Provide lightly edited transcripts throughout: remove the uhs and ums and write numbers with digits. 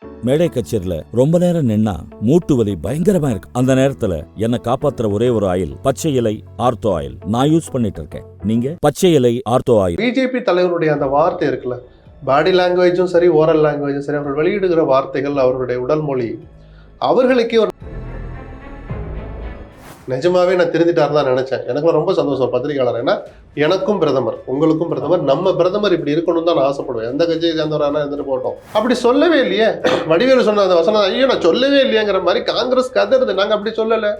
மேடை கச்சேரியில ரொம்ப நேரம் நின்னா மூட்டு வலி பயங்கரமா இருக்கு. அந்த நேரத்துல என்ன காப்பாத்துற ஒரே ஒரு ஆயில் பச்சை இலை ஆர்த்தோ ஆயில் நான் யூஸ் பண்ணிட்டு இருக்கேன். நீங்க பச்சை இலை ஆர்த்தோ ஆயில். பிஜேபி தலைவருடைய அந்த வார்த்தை இருக்குல்ல, பாடி லாங்குவேஜும் சரி, ஓரல் லாங்குவேஜும் சரி, அவர்கள் வெளியிடுகிற வார்த்தைகள், அவர்களுடைய உடல் மொழி, அவர்களுக்கே ஒரு நிஜமாவே நான் திருந்திட்டாரு தான் நினைச்சேன். எனக்கு ரொம்ப சந்தோஷம் பத்திரிகையாளர். ஏன்னா எனக்கும் பிரதமர், உங்களுக்கும் பிரதமர், நம்ம பிரதமர் இப்படி இருக்கணும் தான் நான் ஆசைப்படுவேன். எந்த கட்சியை சேர்ந்தவரானா இருந்துட்டு போட்டோம். அப்படி சொல்லவே இல்லையே. வடிவேலு சொன்ன அந்த வசனம், ஐயோ நான் சொல்லவே இல்லையங்கிற மாதிரி காங்கிரஸ் கதறுது. நாங்க அப்படி சொல்லலை.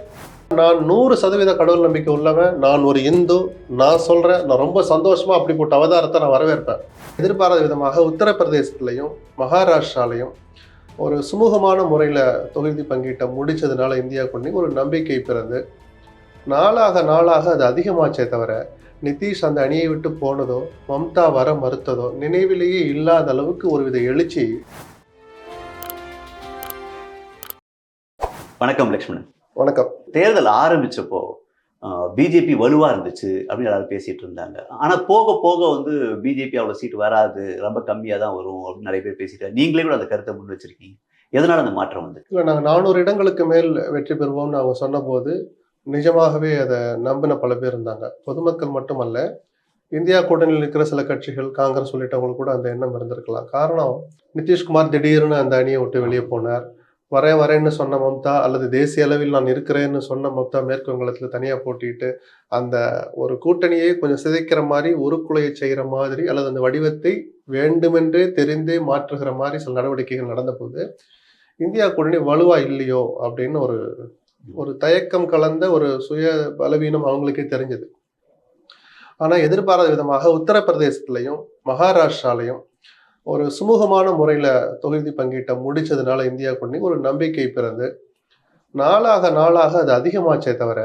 நான் 100% கடவுள் நம்பிக்கை உள்ளவன். நான் ஒரு இந்து. நான் சொல்றேன், நான் ரொம்ப சந்தோஷமா அப்படிப்பட்ட அவதாரத்தை நான் வரவேற்பேன். எதிர்பாராத விதமாக உத்தரப்பிரதேசத்துலையும் மகாராஷ்டிராலையும் ஒரு சுமூகமான முறையில் தொகுதி பங்கீட்டை முடிச்சதுனால இந்தியா கொண்டு ஒரு நம்பிக்கை பிறந்து நாளாக நாளாக அது அதிகமாச்சே தவிர நிதிஷ் அந்த அணியை விட்டு போனதோ, மம்தா வர மறுத்ததோ நினைவிலேயே இல்லாத அளவுக்கு ஒருவித எழுச்சி. வணக்கம் லக்ஷ்மணன். வணக்கம். தேர்தல் ஆரம்பிச்சப்போ பிஜேபி வலுவா இருந்துச்சு அப்படின்னு எல்லாரும் பேசிட்டு இருந்தாங்க. ஆனா போக போக பிஜேபி அவ்வளவு சீட் வராது, ரொம்ப கம்மியா தான் வரும் அப்படின்னு நிறைய பேர் பேசிட்டாங்க. நீங்களே கூட அந்த கருத்தை முன் வச்சிருக்கீங்க. எதனால அந்த மாற்றம் வந்து? இல்லை, நாங்கள் 400 இடங்களுக்கு மேல் வெற்றி பெறுவோம்னு அவங்க சொன்ன போது நிஜமாகவே அதை நம்பின பல பேர் இருந்தாங்க. பொதுமக்கள் மட்டுமல்ல, இந்தியா கூட்டணியில் இருக்கிற சில கட்சிகள், காங்கிரஸ் உள்ளிட்டவங்களுக்கு கூட அந்த எண்ணம் இருந்திருக்கலாம். காரணம், நிதிஷ்குமார் திடீர்னு அந்த அணியை விட்டு வெளியே போனார். வரேன்னு சொன்ன மம்தா, அல்லது தேசிய அளவில் நான் இருக்கிறேன்னு சொன்ன மம்தா மேற்கு வங்கத்தில் தனியாக போட்டிட்டு அந்த ஒரு கூட்டணியை கொஞ்சம் சிதைக்கிற மாதிரி, உருக்குலையை செய்கிற மாதிரி, அல்லது அந்த வடிவத்தை வேண்டுமென்றே தெரிந்தே மாற்றுகிற மாதிரி சில நடவடிக்கைகள் நடந்த போது இந்தியா கூட்டணி வலுவா இல்லையோ அப்படின்னு ஒரு தயக்கம் கலந்த ஒரு சுய பலவீனம் அவங்களுக்கே தெரிஞ்சது. ஆனால் எதிர்பாராத விதமாக உத்தரப்பிரதேசத்துலையும் மகாராஷ்டிராலையும் ஒரு சுமூகமான முறையில் தொகுதி பங்கீட்டை முடிச்சதுனால இந்தியா கொண்டு ஒரு நம்பிக்கை பிறந்து நாளாக நாளாக அது அதிகமாச்சே தவிர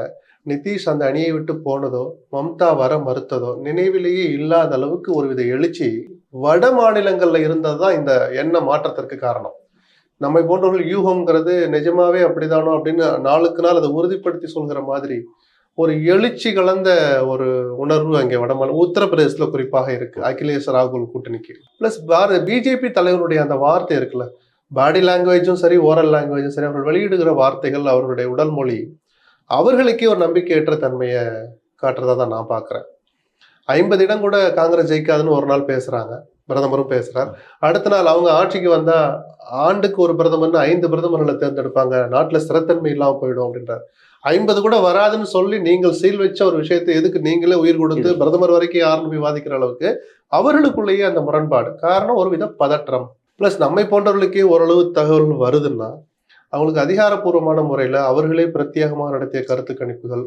நிதிஷ் அந்த அணியை விட்டு போனதோ, மம்தா வர மறுத்ததோ நினைவிலேயே இல்லாத அளவுக்கு ஒருவித எழுச்சி வட மாநிலங்கள்ல இருந்தது தான் இந்த எண்ண மாற்றத்திற்கு காரணம். நம்மை போன்றவர்கள் யூகம்ங்கிறது நிஜமாவே அப்படிதானோ அப்படின்னு நாளுக்கு நாள் அதை உறுதிப்படுத்தி சொல்கிற மாதிரி ஒரு எழுச்சி கலந்த ஒரு உணர்வு அங்கே உத்தரப்பிரதேசத்துல குறிப்பாக இருக்கு. அகிலேஷ் ராகுல் கூட்டணிக்கு பிளஸ் பிஜேபி தலைவருடைய அந்த வார்த்தை இருக்குல்ல, பாடி லாங்குவேஜும் சரி, ஓரல் லாங்குவேஜும் சரி, அவர்கள் வெளியிடுகிற வார்த்தைகள், அவர்களுடைய உடல் மொழி, அவர்களுக்கே ஒரு நம்பிக்கையற்ற தன்மையை காட்டுறதா தான் நான் பார்க்குறேன். 50 இடம் கூட காங்கிரஸ் ஜெயிக்காதுன்னு ஒரு நாள் பேசுறாங்க, பிரதமரும் பேசுறார். அடுத்த நாள் அவங்க ஆட்சிக்கு வந்தா ஆண்டுக்கு ஒரு பிரதமர்னு 5 பிரதமர்களை தேர்ந்தெடுப்பாங்க, நாட்டுல ஸ்திரத்தன்மை இல்லாம போயிடும் அப்படின்றார். 50 கூட வராதுன்னு சொல்லி நீங்கள் சீல் வச்ச ஒரு விஷயத்தை எதுக்கு நீங்களே உயிர் கொடுத்து பிரதமர் வரைக்கும் யாருன்னு போய் வாதிக்கிற அளவுக்கு அவர்களுக்குள்ளேயே அந்த முரண்பாடு. காரணம் ஒரு வித பதற்றம். பிளஸ் நம்மை போன்றவர்களுக்கே ஓரளவு தகவல் வருதுன்னா அவங்களுக்கு அதிகாரப்பூர்வமான முறையில அவர்களே பிரத்யேகமாக நடத்திய கருத்து கணிப்புகள்,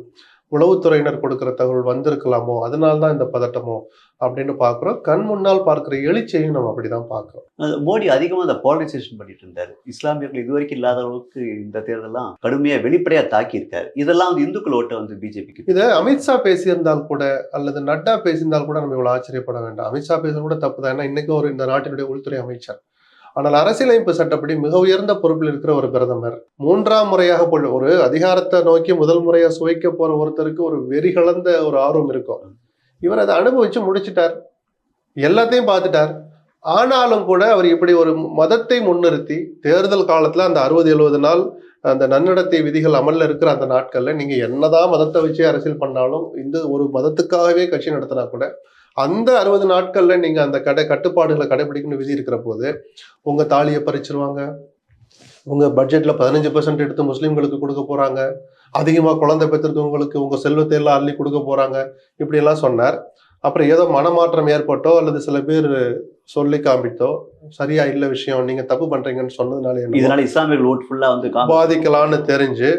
உளவுத்துறையினர் கொடுக்கிற தகவல் வந்திருக்கலாமோ, அதனால்தான் இந்த பதட்டமோ அப்படின்னு பாக்குறோம். கண் முன்னால் பார்க்கிற எழுச்சியையும் நம்ம அப்படிதான் பார்க்கிறோம். மோடி அதிகமா அந்த பாலிடைசேஷன் பண்ணிட்டு இருந்தாரு. இஸ்லாமியர்கள் இதுவரைக்கும் இல்லாத அளவுக்கு இந்த தேர்தலாம் கடுமையா வெளிப்படையா தாக்கி இருக்காரு. இதெல்லாம் இந்துக்கள் ஓட்ட பிஜேபிக்கு. இதை அமித்ஷா பேசியிருந்தால் கூட, அல்லது நட்டா பேசியிருந்தால் கூட நம்ம இவ்வளவு ஆச்சரியப்பட வேண்டாம். அமித்ஷா பேச கூட தப்பு தான். ஏன்னா இன்னைக்கு இந்த நாட்டினுடைய உள்துறை அமைச்சர். ஆனால் அரசியலமைப்பு சட்டப்படி மிக உயர்ந்த பொறுப்பில் இருக்கிற ஒரு பிரதமர் 3ஆம் முறையாக ஒரு அதிகாரத்தை நோக்கி முதல் முறையா சுவைக்க போற ஒருத்தருக்கு ஒரு வெறி கலந்த ஒரு ஆர்வம் இருக்கும். இவர் அதை அனுபவிச்சு முடிச்சிட்டார், எல்லாத்தையும் பார்த்துட்டார். ஆனாலும் கூட அவர் இப்படி ஒரு மதத்தை முன்னிறுத்தி தேர்தல் காலத்துல அந்த 60-70 நாள் அந்த நன்னடத்தை விதிகள் அமல்ல இருக்கிற அந்த நாட்கள்ல நீங்க என்னதான் மதத்தை வச்சு அரசியல் பண்ணாலும், இந்த ஒரு மதத்துக்காகவே கட்சி நடத்தினா கூட அந்த 60 நாட்கள்ல நீங்க அந்த கட்டுப்பாடுகளை கடைபிடிக்கணும்னு விதி இருக்கிற போது உங்க தாலியை பறிச்சிருவாங்க, உங்க பட்ஜெட்ல 15% எடுத்து முஸ்லிம்களுக்கு கொடுக்க போறாங்க, அதிகமா குழந்தை பெற்றிருக்கவங்களுக்கு உங்க செல்வத்தை எல்லாம் அள்ளி கொடுக்க போறாங்க, இப்படி எல்லாம் சொன்னார். அப்புறம் ஏதோ மனமாற்றம் ஏற்பட்டோ அல்லது சில பேர் சொல்லி காமித்தோ சரியா இல்ல விஷயம், நீங்க தப்பு பண்றீங்கன்னு சொன்னதுனால இதனால இஸ்லாமியர்கள் ஓட் ஃபுல்லா பாதிக்கலான்னு தெரிஞ்சு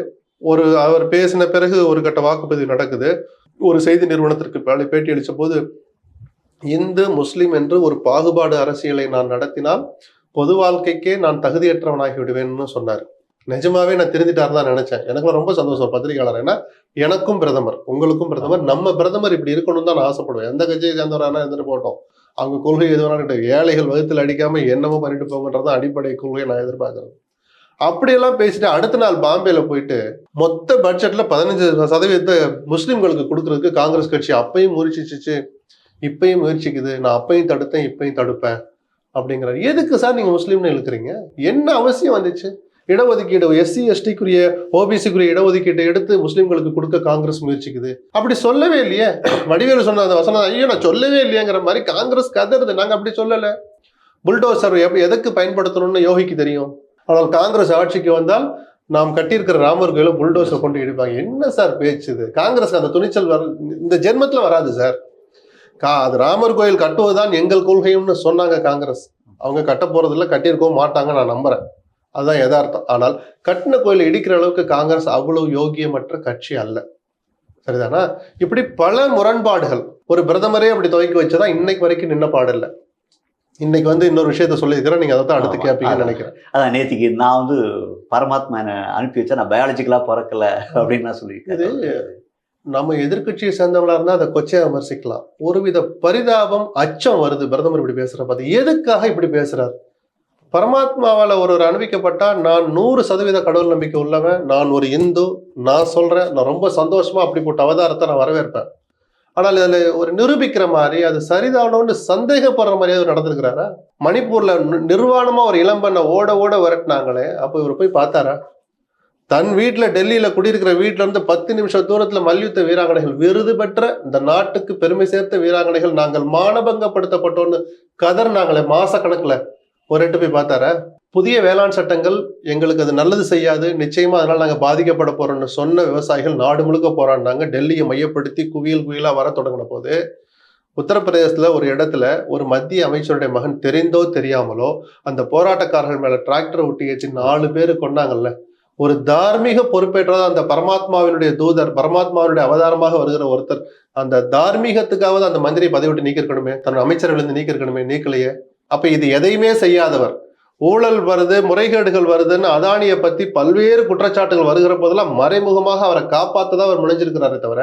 அவர் பேசின பிறகு ஒரு கட்ட வாக்குப்பதிவு நடக்குது. ஒரு செய்தி நிறுவனத்திற்கு பேட்டி அளிச்ச போது, இந்து முஸ்லிம் என்று ஒரு பாகுபாடு அரசியலை நான் நடத்தினால் பொது வாழ்க்கைக்கே நான் தகுதியற்றவனாகி விடுவேன்னு சொன்னார். நிஜமாவே நான் திருந்திட்டாரு தான் நினைச்சேன். எனக்கு ரொம்ப சந்தோஷம் பத்திரிகையாளர். ஏன்னா எனக்கும் பிரதமர், உங்களுக்கும் பிரதமர், நம்ம பிரதமர் இப்படி இருக்கணும் தான் நான் ஆசைப்படுவேன். எந்த கட்சியை சேர்ந்தவரானா இருந்துட்டு போட்டோம், அவங்க கொள்கை எதுவான ஏழைகள் வகுத்தில் அடிக்காம என்னமோ பண்ணிட்டு போங்கன்றதான் அடிப்படை கொள்கையை நான் எதிர்பார்க்கிறேன். அப்படியெல்லாம் பேசிட்டு அடுத்த நாள் பாம்பேல போயிட்டு மொத்த பட்ஜெட்ல 15% முஸ்லிம்களுக்கு கொடுக்கறதுக்கு காங்கிரஸ் கட்சி அப்பயும் முயற்சிச்சு, இப்பயும் முயற்சிக்குது, நான் அப்பையும் தடுத்தேன் இப்பையும் தடுப்பேன் அப்படிங்கிறார். எதுக்கு சார் நீங்க முஸ்லீம்னு இழுக்கிறீங்க? என்ன அவசியம் வந்துச்சு? இடஒதுக்கீடு எஸ்சி எஸ்டிக்குரிய ஓபிசிக்குரிய இடஒதுக்கீட்டை எடுத்து முஸ்லீம்களுக்கு கொடுக்க காங்கிரஸ் முயற்சிக்குது. அப்படி சொல்லவே இல்லையே. வடிவேலு சொன்ன அந்த வசனம், ஐயோ நான் சொல்லவே இல்லையேங்கிற மாதிரி காங்கிரஸ் கதறுது. நாங்க அப்படி சொல்லல. புல்டோசர் எதுக்கு பயன்படுத்தணும்னு யோகிக்கு தெரியும். ஆனால் காங்கிரஸ் ஆட்சிக்கு வந்தால் நாம் கட்டியிருக்கிற ராமர் கோயில புல்டோசர் கொண்டு இடிப்பாங்க. என்ன சார் பேச்சு இது? காங்கிரஸ் அந்த துணிச்சல் இந்த ஜென்மத்துல வராது சார். அது ராமர் கோயில் கட்டுவதுதான் எங்கள் கொள்கையும்னு சொன்னாங்க காங்கிரஸ். அவங்க கட்ட போறதில்ல, கட்டியிருக்கவும் மாட்டாங்க, நான் நம்புறேன். அதுதான் யதார்த்தம். ஆனால் கட்டின கோயிலை இடிக்கிற அளவுக்கு காங்கிரஸ் அவ்வளவு யோகியமற்ற கட்சி அல்ல. சரிதானா? இப்படி பல முரண்பாடுகள். ஒரு பிரதமரே அப்படி துவக்கி வச்சதான் இன்னைக்கு வரைக்கும் நின்ன பாடு இல்லை. இன்னைக்கு இன்னொரு விஷயத்த சொல்லியிருக்கிறேன், நீங்க அதை தான் அடுத்து கேட்பீங்கன்னு நினைக்கிறேன். அதான் நேத்திக்கு நான் பரமாத்மா என்ன அனுப்பி வச்சா நான் பயாலஜிக்கலா பிறக்கல அப்படின்னு நான் சொல்லியிருக்கேன். இது நம்ம எதிர்கட்சியை சேர்ந்தவங்களா இருந்தா அதை கொச்சையா விமர்சிக்கலாம். ஒருவித பரிதாபம், அச்சம் வருது பிரதமர் இப்படி பேசுற பார்த்து. எதுக்காக இப்படி பேசுறாரு? பரமாத்மாவால ஒரு அனுபவிக்கப்பட்டா நான் 100% கடவுள் நம்பிக்கை உள்ளவன், நான் ஒரு இந்து, நான் சொல்றேன், நான் ரொம்ப சந்தோஷமா அப்படிப்பட்ட அவதாரத்தை நான் வரவேற்பேன். ஆனால் இதுல ஒரு நிரூபிக்கிற மாதிரி அது சரிதானோன்னு சந்தேகப்படுற மாதிரியாவது நடந்திருக்கிறாரா? மணிப்பூர்ல நிர்வாணமா ஒரு இளம்பெண்ணை ஓட ஓட விரட்டினாங்களே, அப்ப இவர் போய் பார்த்தாரா? தன் வீட்டுல டெல்லியில குடியிருக்கிற வீட்டுல இருந்து 10 நிமிஷம் தூரத்துல மல்யுத்த வீராங்கனைகள், விருது பெற்ற இந்த நாட்டுக்கு பெருமை சேர்த்த வீராங்கனைகள், நாங்கள் மானபங்கப்படுத்தப்பட்டோன்னு கதர்னாங்களே மாச கணக்குல, ஒரு எட்டு போய் பார்த்தாரா? புதிய வேளாண் சட்டங்கள் எங்களுக்கு அது நல்லது செய்யாது, நிச்சயமா அதனால நாங்க பாதிக்கப்பட போறோம்னு சொன்ன விவசாயிகள் நாடு முழுக்க போராடினாங்க. டெல்லியை மையப்படுத்தி குவியலா வர தொடங்கின போது உத்தரப்பிரதேசத்துல ஒரு இடத்துல ஒரு மத்திய அமைச்சருடைய மகன் தெரிந்தோ தெரியாமலோ அந்த போராட்டக்காரர்கள் மேல டிராக்டரை ஒட்டி வச்சு 4 பேரு கொண்டாங்கல்ல. ஒரு தார்மீக பொறுப்பேற்றதா அந்த பரமாத்மாவினுடைய தூதர், பரமாத்மாவினுடைய அவதாரமாக வருகிற ஒருத்தர் அந்த தார்மீகத்துக்காவது அந்த மந்திரியை பதவி விட்டு நீக்கிருக்கணுமே, தன் அமைச்சர்கள் இருந்து நீக்கிருக்கணுமே, நீக்கலையே. அப்ப இது எதையுமே செய்யாதவர். ஊழல் வருது, முறைகேடுகள் வருதுன்னு அதானியை பத்தி பல்வேறு குற்றச்சாட்டுகள் வருகிற போதெல்லாம் மறைமுகமாக அவரை காப்பாத்ததான் அவர் முனைஞ்சிருக்கிறாரே தவிர,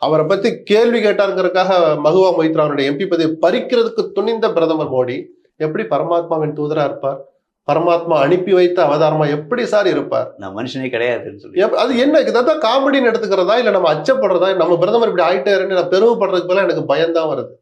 அவரை பத்தி கேள்வி கேட்டாருங்கிறதுக்காக மகுவா மொய்த்ரா அவருடைய எம்பி பதவி பறிக்கிறதுக்கு துணிந்த பிரதமர் மோடி எப்படி பரமாத்மாவின் தூதரா இருப்பார்? பரமாத்மா அனுப்பி வைத்த அவதாரமா எப்படி சார் இருப்பார்? நான் மனுஷனே கிடையாதுன்னு சொல்லி அது என்ன இதான் காமெடின்னு எடுத்துக்கிறதா, இல்ல நம்ம அச்சப்படுறதா? நம்ம பிரதமர் இப்படி ஆயிட்டாருன்னு நான் பெருமைப்படுறதுக்கு போல எனக்கு பயம்தான் வருது.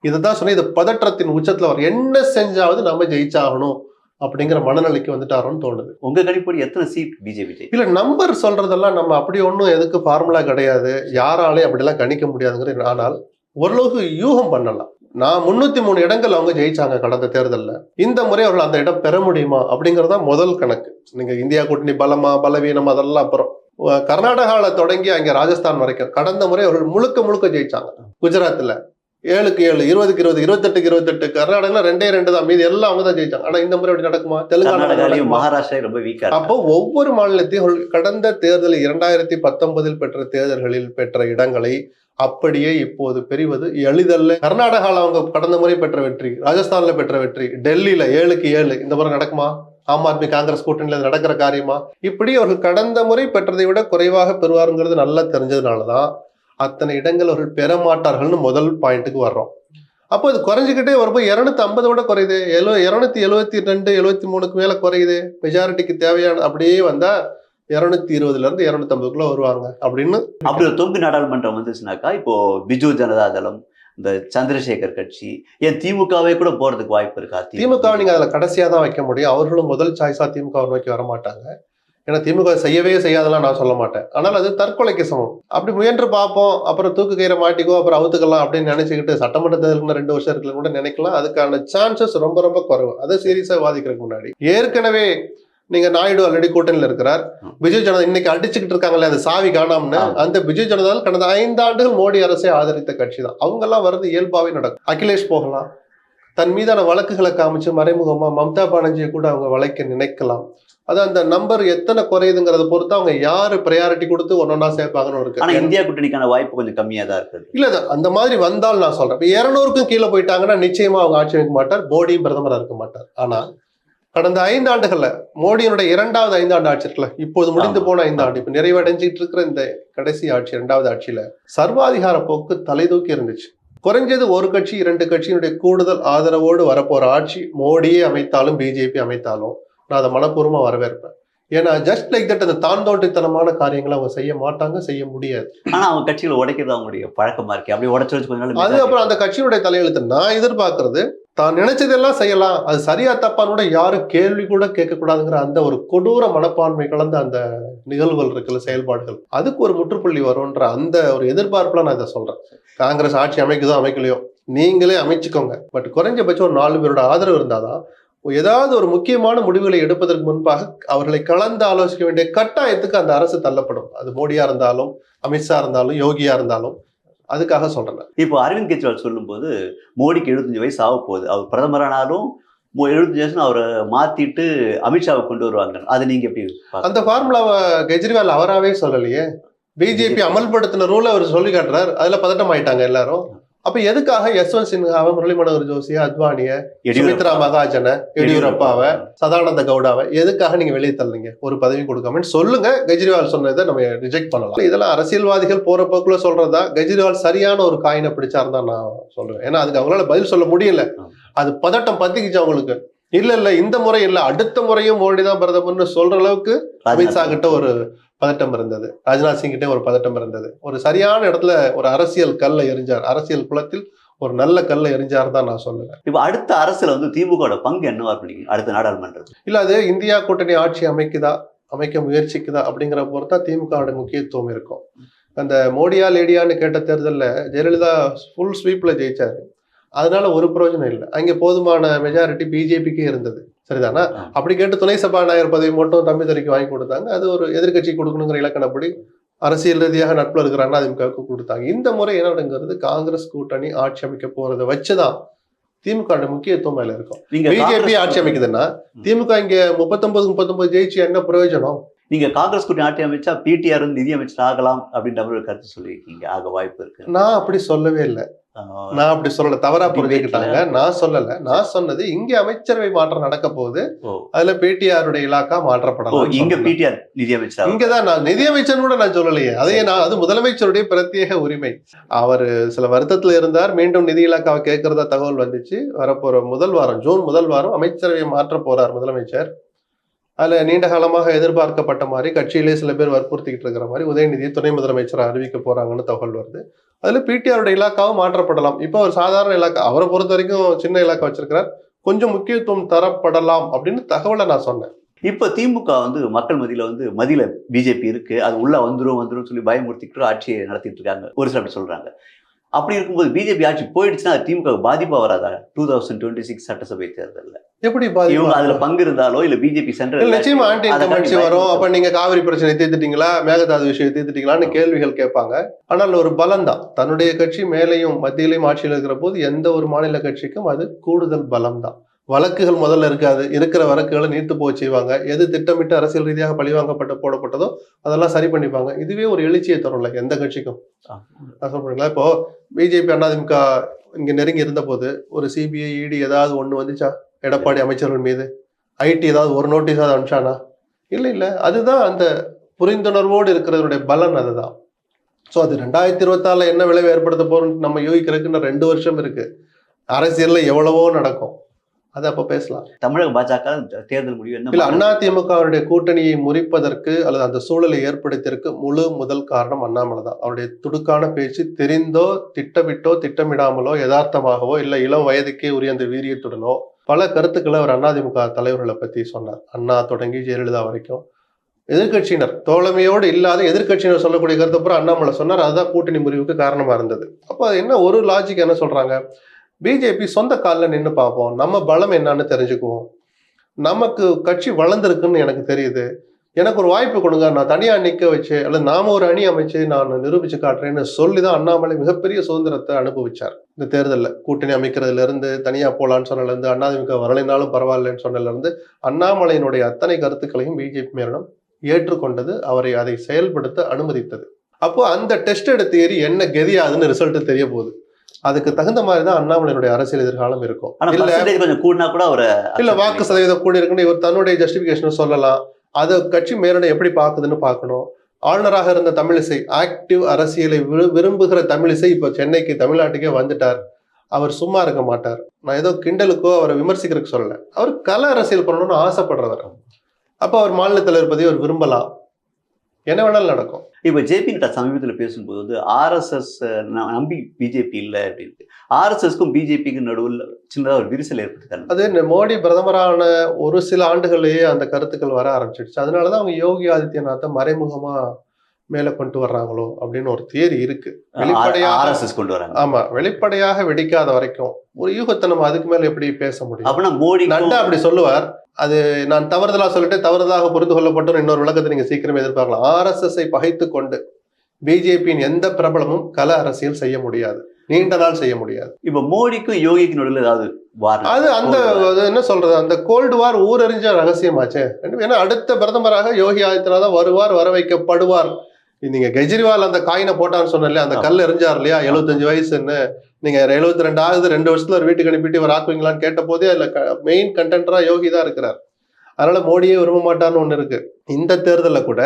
இதுதான் சொன்ன, இது பதற்றத்தின் உச்சத்துல வரும். என்ன செஞ்சாவது நம்ம ஜெயிச்சாகணும் அப்படிங்கிற மனநிலைக்கு வந்துட்டாரோன்னு தோணுது. உங்க கணிப்படி எத்தனை சீட் பிஜேபி? இல்ல நம்பர் சொல்றதெல்லாம் நம்ம அப்படி ஒன்றும் எதுக்கு ஃபார்முலா கிடையாது, யாராலையும் அப்படிலாம் கணிக்க முடியாதுங்கிறது. ஆனால் ஓரளவுக்கு யூகம் பண்ணலாம். நான் 303 இடங்கள் அவங்க ஜெயிச்சாங்க கடந்த தேர்தலில். இந்த முறை அவர்கள் அந்த இடம் பெற முடியுமா அப்படிங்கறதா முதல் கணக்கு. நீங்க இந்தியா கூட்டணி பலமா பலவீனம் அதெல்லாம் அப்புறம். கர்நாடகால தொடங்கி அங்க ராஜஸ்தான் வரைக்கும் கடந்த முறை அவர்கள் முழுக்க ஜெயிச்சாங்க. குஜராத்ல 7க்கு 7, 20க்கு 20, 28க்கு 28, கர்நாடகால 2 தான், மீதி எல்லாம் அவங்க தான் ஜெயிச்சாங்க. ஆனா இந்த முறை அப்படி நடக்குமா? தெலுங்கானா, மகாராஷ்டிரா ரொம்ப வீக்கா. அப்போ ஒவ்வொரு மாநிலத்தையும் கடந்த தேர்தலில் 2019 பெற்ற தேர்தல்களில் பெற்ற இடங்களை அப்படியே இப்போது பெறுவது எளிதல்ல. கர்நாடகால அவங்க கடந்த முறை பெற்ற வெற்றி, ராஜஸ்தான்ல பெற்ற வெற்றி, டெல்லியில 7க்கு 7 இந்த முறை நடக்குமா? ஆம் ஆத்மி காங்கிரஸ் கூட்டணியில நடக்கிற காரியமா? இப்படி அவர்கள் கடந்த முறை பெற்றதை விட குறைவாக பெறுவாருங்கிறது நல்லா தெரிஞ்சதுனாலதான் அத்தனை இடங்கள் அவர்கள் பெற மாட்டார்கள்னு முதல் பாயிண்ட்டுக்கு வர்றோம். அப்போ இது குறைஞ்சிக்கிட்டே வரும்போது 250 விட குறையுது, 272 73க்கு மேல குறையுது. மெஜாரிட்டிக்கு தேவையான அப்படியே வந்தா 220ல இருந்து 250க்குள்ள வருவாங்க அப்படின்னு. அப்படி ஒரு தொங்கு நாடாளுமன்றம் வந்துச்சுனாக்கா இப்போ பிஜு ஜனதா தளம், இந்த சந்திரசேகர் கட்சி, ஏன் திமுகவே கூட போறதுக்கு வாய்ப்பு இருக்கா? திமுக நீங்க அதுல கடைசியா தான் வைக்க முடியும். அவர்களும் முதல் சாய்ஸா திமுக நோக்கி வர மாட்டாங்க. ஏன்னா திமுக செய்யவே செய்யாதெல்லாம் நான் சொல்ல மாட்டேன். ஆனால் அது தற்கொலைக்கு சமம். அப்படி முயன்று பார்ப்போம், அப்புறம் தூக்கு கயிறை மாட்டிக்கோ, அப்புறம் அவுத்துக்கலாம் அப்படின்னு நினைச்சுக்கிட்டு சட்டமன்ற தேர்தலுக்கு 2 வருஷம் இருக்குன்னு கூட நினைக்கலாம். அதுக்கான சான்சஸ் ரொம்ப குறைவு. அதை சீரியஸா வாதிக்கிறதுக்கு முன்னாடி ஏற்கனவே நீங்க நாயுடு ஆல்ரெடி கூட்டணியில் இருக்கிறார். பிஜு ஜனதா இன்னைக்கு அடிச்சுக்கிட்டு இருக்காங்களே அது சாவி காணாமன்னு, அந்த பிஜு ஜனதா கடந்த 5 ஆண்டுகள் மோடி அரசை ஆதரித்த கட்சி தான். அவங்க எல்லாம் வருது இயல்பாவே நடக்கும். அகிலேஷ் போகலாம், தன் மீதான வழக்குகளை காமிச்சு மறைமுகமா மம்தா பானர்ஜியை கூட அவங்க வளைக்க நினைக்கலாம். அது அந்த நம்பர் எத்தனை குறையுதுங்கிறத பொறுத்து அவங்க யாரு ப்ரையாரிட்டி கொடுத்து ஒன்னொன்னா சேர்ப்பாங்கன்னு இருக்கு. ஆனா இந்தியா கூட்டணிக்கான வாய்ப்பு கொஞ்சம் கம்மியா தான் இருக்கு. இல்ல அந்த மாதிரி வந்தால் நான் சொல்றேன், 200க்கும் கீழே போயிட்டாங்கன்னா நிச்சயமா அவங்க ஆட்சி வைக்க மாட்டார், மோடி பிரதமரா இருக்க மாட்டார். ஆனா கடந்த 5 ஆண்டுகள்ல மோடியினுடைய 2வது 5 ஆண்டு ஆட்சி இருக்குல்ல, இப்போது முடிந்து போன 5 ஆண்டு, இப்ப நிறைவடைஞ்சிட்டு இருக்கிற இந்த கடைசி ஆட்சி 2வது ஆட்சியில சர்வாதிகார போக்கு தலை தூக்கி இருந்துச்சு. குறைஞ்சது ஒரு கட்சி 2 கட்சியினுடைய கூடுதல் ஆதரவோடு வரப்போற ஆட்சி மோடியே அமைத்தாலும் பிஜேபி அமைத்தாலும் நான் அதை மனப்பூர்வமா வரவேற்பேன். ஏன்னா ஜஸ்ட் லைக் தட் அந்த தாந்தோட்டித்தனமான காரியங்களை அவங்க செய்ய மாட்டாங்க, செய்ய முடியாது. ஆனா அவங்க கட்சிகளை உடைக்கிறது அவங்களுடைய பழக்கமா இருக்கு. அப்படி உடைச்சு வச்சு கொஞ்ச நாள் அது அப்புறம் அந்த கட்சியினுடைய தலையெழுத்து. நான் எதிர்பார்க்கறது தான் நினைச்சதெல்லாம் செய்யலாம், அது சரியா தப்பான்னு கூட யாரும் கேள்வி கூட கேட்கக்கூடாதுங்கிற அந்த ஒரு கொடூர மனப்பான்மை கலந்த அந்த நிகழ்வுகள் இருக்குல்ல, செயல்பாடுகள், அதுக்கு ஒரு முற்றுப்புள்ளி வரும்ன்ற அந்த ஒரு எதிர்பார்ப்புல நான் இதை சொல்றேன். காங்கிரஸ் ஆட்சி அமைக்குதோ அமைக்கலையோ, நீங்களே அமைச்சுக்கோங்க, பட் குறைஞ்சபட்சம் ஒரு 4 பேரோட ஆதரவு இருந்தாதான் ஏதாவது ஒரு முக்கியமான முடிவுகளை எடுப்பதற்கு முன்பாக அவர்களை கலந்து ஆலோசிக்க வேண்டிய கட்டாயத்துக்கு அந்த அரசு தள்ளப்படும். அது மோடியா இருந்தாலும், அமித்ஷா இருந்தாலும், யோகியா இருந்தாலும். அதுக்காக சொல்றேன். இப்போ அரவிந்த் கெஜ்ரிவால் சொல்லும்போது மோடிக்கு 75 வயசு ஆக போகுது, அவர் பிரதமரானாலும் 75 வயசு அவரை மாத்திட்டு அமித்ஷாவை கொண்டு வருவாங்க. அதை நீங்க எப்படி அந்த ஃபார்முலாவை கெஜ்ரிவால் அவராகவே சொல்லலையே, பிஜேபி அமல்படுத்தின ரூலை அவர் சொல்லி காட்டுறாரு. அதுல பதட்டம் ஆயிட்டாங்க எல்லாரும். அப்ப எதுக்காக யஸ்வந்த் சின்ஹாவை, முரளி மனோகர் ஜோஷியை, அத்வானிய, சுமித்ரா மகாஜனை, எடியூரப்பாவை, சதானந்த கவுடாவை எதுக்காக நீங்க வெளியே தள்ளுங்க, ஒரு பதவி கொடுக்காமன்னு சொல்லுங்க. கெஜ்ரிவால் சொன்னதை நம்ம ரிஜெக்ட் பண்ணலாம். இதெல்லாம் அரசியல்வாதிகள் போற போக்குல சொல்றதா. கெஜ்ரிவால் சரியான ஒரு காயினை பிடிச்சாருன்னு தான் நான் சொல்லுவேன். ஏன்னா அதுக்கு அவங்களால பதில் சொல்ல முடியல. அது பதட்டம் பத்திக்கிச்சு அவங்களுக்கு. இல்ல இந்த முறை இல்ல, அடுத்த முறையும் மோடி தான் பிரதமர்னு சொல்ற அளவுக்கு அமித்ஷா கிட்ட ஒரு பதட்டம் இருந்தது, ராஜ்நாத் சிங் கிட்டே ஒரு பதட்டம் இருந்தது. ஒரு சரியான இடத்துல ஒரு அரசியல் கல்லை எரிஞ்சார், அரசியல் குளத்தில் ஒரு நல்ல கல்லை எரிஞ்சார் தான் நான் சொல்லுவேன். இப்ப அடுத்த அரசுல வந்து திமுக பங்கு என்னவா இருக்கு அடுத்த நாடாளுமன்றம்? இல்ல, அது இந்தியா கூட்டணி ஆட்சி அமைக்க முயற்சிக்குதா அப்படிங்கிற பொறுத்தா திமுகவோட முக்கியத்துவம் இருக்கும். அந்த மோடியா லேடியான்னு கேட்ட தேர்தலில் ஜெயலலிதா ஃபுல் ஸ்வீப்ல ஜெயிச்சாரு. அதனால ஒரு பிரயோஜனம் இல்லை. அங்கே போதுமான மெஜாரிட்டி பிஜேபிக்கே இருந்தது, சரிதானா? அப்படி கேட்டு துணை சபாநாயகர் பதவி மட்டும் தம்பிதுரைக்கு வாங்கி கொடுத்தாங்க. அது ஒரு எதிர்கட்சி கொடுக்கணுங்கிற இலக்கணப்படி அரசியல் ரீதியாக நட்புல இருக்கிற அதிமுகவுக்கு கொடுத்தாங்க. இந்த முறை என்னங்கிறது காங்கிரஸ் கூட்டணி ஆட்சி அமைக்க போறதை வச்சுதான் திமுக முக்கியத்துவம் மேல இருக்கும். பிஜேபி ஆட்சி அமைக்குதுன்னா திமுக இங்க 39 ஜெயிச்சு என்ன பிரயோஜனம்? நீங்க காங்கிரஸ் கூட்டணி ஆட்சி அமைச்சா பிடிஆர் நிதி அமைச்சர் ஆகலாம் அப்படின்ற ஒரு கருத்து சொல்லியிருக்கீங்க, ஆக வாய்ப்பு இருக்கு. நான் அப்படி சொல்லவே இல்லை. நான் அப்படி சொல்லல, தவறா புரிஞ்சுக்கிட்டாங்க. நான் சொல்லல. நான் சொன்னது இங்க அமைச்சரவை மாற்றம் நடக்க போகுது, அதுல பிடிஆருடைய இலாக்கா மாற்றப்படலாம். இங்க பிடிஆர் நிதி அமைச்சர் இங்கதான் நான் நிதியமைச்சர் கூட நான் சொல்லலையே. அதையே நான், அது முதலமைச்சருடைய பிரத்யேக உரிமை. அவர் சில வருத்தத்துல இருந்தார், மீண்டும் நிதி இலாக்காவை கேட்கறதா தகவல் வந்துச்சு. வரப்போற ஜூன் முதல் வாரம் அமைச்சரவையை மாற்ற போறார் முதலமைச்சர். அதுல நீண்ட காலமாக எதிர்பார்க்கப்பட்ட மாதிரி கட்சியிலே சில பேர் வற்புறுத்திக்கிட்டு இருக்கிற மாதிரி உதயநிதியை துணை முதலமைச்சராக அறிவிக்க போறாங்கன்னு தகவல் வருது. அதுல பிடிஆருடைய இலாக்காவும் மாற்றப்படலாம். இப்போ ஒரு சாதாரண இலாக்கா, அவரை பொறுத்த வரைக்கும் சின்ன இலாக்கா வச்சிருக்கிறார், கொஞ்சம் முக்கியத்துவம் தரப்படலாம் அப்படின்னு தகவலை நான் சொன்னேன். இப்ப திமுக வந்து மக்கள் மதியில பிஜேபி இருக்கு, அது உள்ள வந்துரும் சொல்லி பயமுறுத்திக்கிட்டு ஆட்சியை நடத்திட்டு இருக்காங்க, ஒரு சில அப்படி சொல்றாங்க. அப்படி இருக்கும்போது பிஜேபி ஆட்சி போயிடுச்சுன்னா திமுக பாதிப்பா வராதா 2026 சட்டசபை தேர்தலில்? எப்படி பாதிப்பு? அதுல பங்கு இருந்தாலோ இல்ல பிஜேபி சென்ட்ரல் நிச்சயமா ஆன்டி இன்கம்பன்சி வரும். அப்ப நீங்க காவிரி பிரச்சனை தீர்த்துட்டீங்களா, மேகதாது விஷயம் தீர்த்துட்டீங்களான்னு கேள்விகள் கேட்பாங்க. ஆனால் ஒரு பலம் தான், தன்னுடைய கட்சி மேலையும் மத்தியிலையும் ஆட்சியில் இருக்கிற போது எந்த ஒரு மாநில கட்சிக்கும் அது கூடுதல் பலம் தான். வழக்குகள் முதல்ல இருக்காது, இருக்கிற வழக்குகளை நீர்த்து போக செய்வாங்க. எது திட்டமிட்டு அரசியல் ரீதியாக பழிவாங்கப்பட்டு போடப்பட்டதோ அதெல்லாம் சரி பண்ணிப்பாங்க. இதுவே ஒரு எழுச்சியை தரும்ல எந்த கட்சிக்கும். நான் சொல்றீங்களா, இப்போ பிஜேபி அதிமுக இங்க நெருங்கி இருந்த போது ஒரு சிபிஐ இடி ஏதாவது ஒண்ணு வந்துச்சா எடப்பாடி அமைச்சர்கள் மீது? ஐடி ஏதாவது ஒரு நோட்டீஸாவது அனுப்பிச்சானா? இல்ல. அதுதான் அந்த புரிந்துணர்வோடு இருக்கிறதுடைய பலன். அதுதான். ஸோ அது 2024 என்ன விளைவு ஏற்படுத்த போறோம் நம்ம யோகிக்கிறதுக்கு 2 வருஷம் இருக்கு. அரசியல்ல எவ்வளவோ நடக்கும், அது அப்ப பேசலாம். தமிழக பாஜக தேர்தல் முடிவு என்ன? இல்ல, அதிமுகவுடைய கூட்டணியை முறிப்பதற்கு அல்லது அந்த சூழலை ஏற்படுத்தியதற்கு முதல் காரணம் அண்ணாமலை தான். அவருடைய துடுக்கான பேச்சு, தெரிந்தோ திட்டமிட்டோ திட்டமிடாமலோ யதார்த்தமாகவோ இல்ல இளம் வயதுக்கே உரிய அந்த வீரியத்துடனோ பல கருத்துக்களை அவர் அதிமுக தலைவர்களை பத்தி சொன்னார். அண்ணா தொடங்கி ஜெயலலிதா வரைக்கும் எதிர்கட்சியினர் தோழமையோடு இல்லாத எதிர்கட்சியினர் சொல்லக்கூடிய கருத்து அப்புறம் அண்ணாமலை சொன்னார். அதுதான் கூட்டணி முறிவுக்கு காரணமா இருந்தது. அப்ப அது என்ன ஒரு லாஜிக் என்ன சொல்றாங்க, பிஜேபி சொந்த காலில் நின்று பார்ப்போம், நம்ம பலம் என்னன்னு தெரிஞ்சுக்குவோம், நமக்கு கட்சி வளர்ந்துருக்குன்னு எனக்கு தெரியுது, எனக்கு ஒரு வாய்ப்பு கொடுங்க, நான் தனியா நிக்க வச்சு அல்லது நாம ஒரு அணி அமைச்சு நான் நிரூபிச்சு காட்டுறேன்னு சொல்லிதான் அண்ணாமலை மிகப்பெரிய சுதந்திரத்தை அனுபவிச்சார். இந்த தேர்தலில் கூட்டணி அமைக்கிறதுல இருந்து, தனியா போலான்னு சொன்னதுல இருந்து, அதிமுக வரலைனாலும் பரவாயில்லன்னு சொன்னதுல இருந்து அண்ணாமலையினுடைய அத்தனை கருத்துக்களையும் பிஜேபி மேலிடம் ஏற்றுக்கொண்டது, அவரை அதை செயல்படுத்த அனுமதித்தது. அப்போ அந்த டெஸ்ட் எடுத்து ஏறி என்ன கெதியாதுன்னு ரிசல்ட் தெரிய போகுது. அதுக்கு தகுந்த மாதிரி தான் அண்ணாமலையினுடைய அரசியல் எதிர்காலம் இருக்கும். இல்ல வாக்கு சதவீதம் கூடி இருக்குன்னு இவர் தன்னுடைய ஜஸ்டிபிகேஷன் சொல்லலாம். அதை கட்சி மேலிடம் எப்படி பாக்குதுன்னு பார்க்கணும். ஆளுநராக இருந்த தமிழிசை, ஆக்டிவ் அரசியலை விரும்புகிற தமிழிசை இப்ப சென்னைக்கு தமிழ்நாட்டுக்கே வந்துட்டார். அவர் சும்மா இருக்க மாட்டார். நான் ஏதோ கிண்டலுக்கோ அவரை விமர்சிக்கிறதுக்கு சொல்லல, அவர் கல அரசியல் பண்ணணும்னு ஆசைப்படுறவர். அப்ப அவர் மாநில தலைவர் பதவி அவர் விரும்பலாம். என்ன வேணாலும் நடக்கும். இப்போ ஜேபி நட்டா சமீபத்தில் பேசும்போது வந்து ஆர்எஸ்எஸ் நம்பி பிஜேபி இல்லை அப்படின்ட்டு, ஆர்எஸ்எஸ்க்கும் பிஜேபிக்கும் நடுவில் சின்னதாக ஒரு விரிசல் ஏற்பட்டுட்டாங்க. அது மோடி பிரதமரான ஒரு சில ஆண்டுகளிலேயே அந்த கருத்துக்கள் வர ஆரம்பிச்சிடுச்சு. அதனாலதான் அவங்க யோகி ஆதித்யநாத்தை மறைமுகமா மேல கொண்டு வர்றாங்களோ அப்படின்னு ஒரு தியரி இருக்கு. வெளிப்படையாக ஆர்எஸ்எஸ் கொண்டு வராங்க. ஆமா, வெளிப்படையாக வெடிக்காத வரைக்கும் ஒரு யூகத்தை நம்ம அதுக்கு மேல எப்படி பேச முடியும்? அப்படின்னா மோடி நட்டா அப்படி சொல்லுவார். அது நான் தவறுதலா சொல்லிட்டு தவறுதலாக புரிந்து கொள்ளப்பட்ட இன்னொரு விளக்கத்தை நீங்க சீக்கிரமே எதிர்பார்க்கலாம். ஆர்எஸ்எஸ் பகைத்து கொண்டு பிஜேபியின் எந்த பிரபலமும் கள அரசியல் செய்ய முடியாது, நீண்ட நாள் செய்ய முடியாது. இப்ப மோடிக்கும் யோகிக்கும் நடுவில் ஏதாவது வார் அது அந்த என்ன சொல்றது, அந்த கோல்டு வார் ஊரறிஞ்ச ரகசியமாச்சே. ஏன்னா அடுத்த பிரதமராக யோகி ஆதித்யநாத் வருவார், வர வைக்கப்படுவார். நீங்க கெஜ்ரிவால் அந்த காயினை போட்டான்னு சொன்ன அந்த கல் எரிஞ்சார் இல்லையா, 75 வயசுன்னு. நீங்க 72 ஆகுது, 2 வருஷத்துல ஒரு வீட்டுக்கு அனுப்பிட்டு இவர் ஆக்குவீங்களான்னு கேட்ட போதே அதுல மெயின் கண்டென்டரா யோகி தான் இருக்கிறார். அதனால மோடியே விரும்ப மாட்டார்னு ஒண்ணு இருக்கு. இந்த தேர்தலில் கூட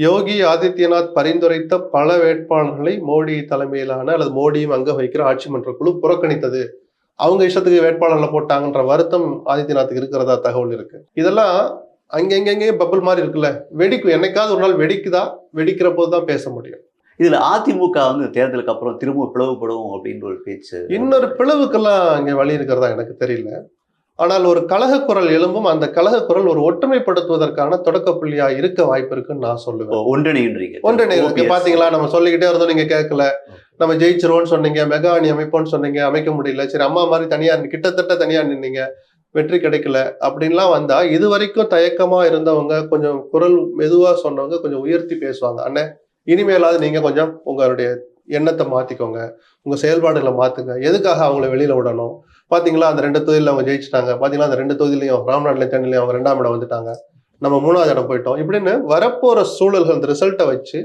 யோகி ஆதித்யநாத் பரிந்துரைத்த பல வேட்பாளர்களை மோடி தலைமையிலான அல்லது மோடியும் அங்க வைக்கிற ஆட்சி மன்ற குழு புறக்கணித்தது. அவங்க இஷ்டத்துக்கு வேட்பாளர்களை போட்டாங்கன்ற வருத்தம் ஆதித்யநாத்துக்கு இருக்கிறதா தகவல் இருக்கு. இதெல்லாம் அங்கெங்கே பப்பிள் மாதிரி இருக்குல்ல, வெடிக்கும். என்னைக்காவது ஒரு நாள் வெடிக்குதா, வெடிக்கிற போதுதான் பேச முடியும். இதுல அதிமுக வந்து தேர்தலுக்கு அப்புறம் திரும்ப பிளவுபடும் அப்படின்ற ஒரு பேச்சு. இன்னொரு பிளவுக்கெல்லாம் இங்க வழி இருக்கிறதா எனக்கு தெரியல. ஆனால் ஒரு கலக குரல் எழும்பும். அந்த கலக குரல் ஒரு ஒற்றுமைப்படுத்துவதற்கான தொடக்க புள்ளியா இருக்க வாய்ப்பு இருக்குன்னு நான் சொல்லுவேன். ஒன்றிணைக்கு பாத்தீங்களா, நம்ம சொல்லிக்கிட்டே இருந்தோம், நீங்க கேட்கல. நம்ம ஜெயிச்சிருவோம்னு சொன்னீங்க, மெகா அணி அமைப்போம்னு சொன்னீங்க, அமைக்க முடியல. சரி, அம்மா மாதிரி தனியா கிட்டத்தட்ட தனியா நின்னீங்க, வெற்றி கிடைக்கல அப்படின்லாம் வந்தா இது வரைக்கும் தயக்கமா இருந்தவங்க, கொஞ்சம் குரல் மெதுவா சொன்னவங்க கொஞ்சம் உயர்த்தி பேசுவாங்க. அண்ணே, இனிமேலாவது நீங்க கொஞ்சம் உங்களுடைய எண்ணத்தை மாத்திக்கோங்க, உங்க செயல்பாடுகளை மாத்துங்க, எதுக்காக அவங்கள வெளியில விடணும்? பாத்தீங்களா, அந்த 2 தொகுதியில அவங்க ஜெயிச்சுட்டாங்க, பாத்தீங்களா அந்த 2 தொகுதியிலையும் ராம்நாட்லையும் சென்னையிலையும் அவங்க 2ஆம் இடம் வந்துட்டாங்க, நம்ம 3வது இடம் போயிட்டோம். இப்படின்னு வரப்போற சூழல்கள் இந்த ரிசல்ட்டை வச்சு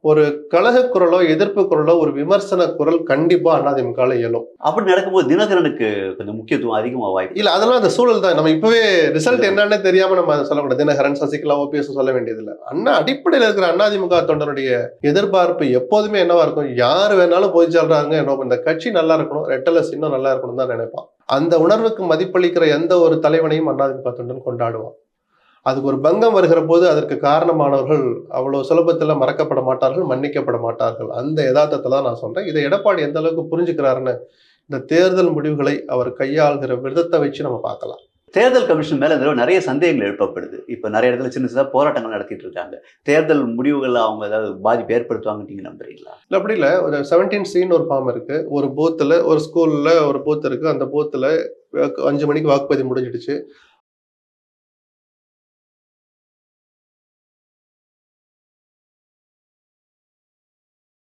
ஒரு கலக குரலோ எதிர்ப்பு குரலோ ஒரு விமர்சன குரல் கண்டிப்பா அதிமுக இயலும். அப்படி நடக்கும்போது தினகரனுக்கு கொஞ்சம் முக்கியத்துவம் அதிகமா வாய்ப்பு இல்ல. அதெல்லாம் அந்த சூழல் தான். நம்ம இப்பவே ரிசல்ட் என்னன்னு தெரியாம நம்ம அதை சொல்லக்கூடாது. தினகரன், சசிகலா, ஓபிஎஸ் சொல்ல வேண்டியதில்லை. அடிப்படையில் இருக்கிற அதிமுக தொண்டனுடைய எதிர்பார்ப்பு எப்போதுமே என்னவா இருக்கும், யார் வேணாலும் போய் சொல்றாங்க, இந்த கட்சி நல்லா இருக்கணும், ரெட்டலஸ் இன்னும் நல்லா இருக்கணும் தான் நினைப்பான். அந்த உணர்வுக்கு மதிப்பளிக்கிற எந்த ஒரு தலைவனையும் அதிமுக தொண்டன் கொண்டாடுவான். அதுக்கு ஒரு பங்கம் வருகிற போது அதற்கு காரணமானவர்கள் அவ்வளவு சுலபத்துல மறக்கப்பட மாட்டார்கள், மன்னிக்கப்பட மாட்டார்கள். அந்த யதார்த்தத்தை தான் நான் சொல்றேன். இதை எடப்பாடி எந்த அளவுக்கு புரிஞ்சுக்கிறாருன்னு இந்த தேர்தல் முடிவுகளை அவர் கையாளுகிற விதத்தை வச்சு நம்ம பார்க்கலாம். தேர்தல் கமிஷன் மேல நிறைய சந்தேகங்கள் எழுப்பப்படுது. இப்ப நிறைய இடத்துல சின்ன சின்ன போராட்டங்கள் நடத்திட்டு இருக்காங்க. தேர்தல் முடிவுகள் அவங்க ஏதாவது பாதிப்பு ஏற்படுத்துவாங்க நீங்க நம்புறீங்களா? இல்ல, அப்படி இல்லை. ஒரு 17C ஒரு ஃபார்ம் இருக்கு. ஒரு பூத்துல, ஒரு ஸ்கூல்ல ஒரு பூத் இருக்கு. அந்த பூத்துல 5 மணிக்கு வாக்குப்பதிவு முடிஞ்சிடுச்சு.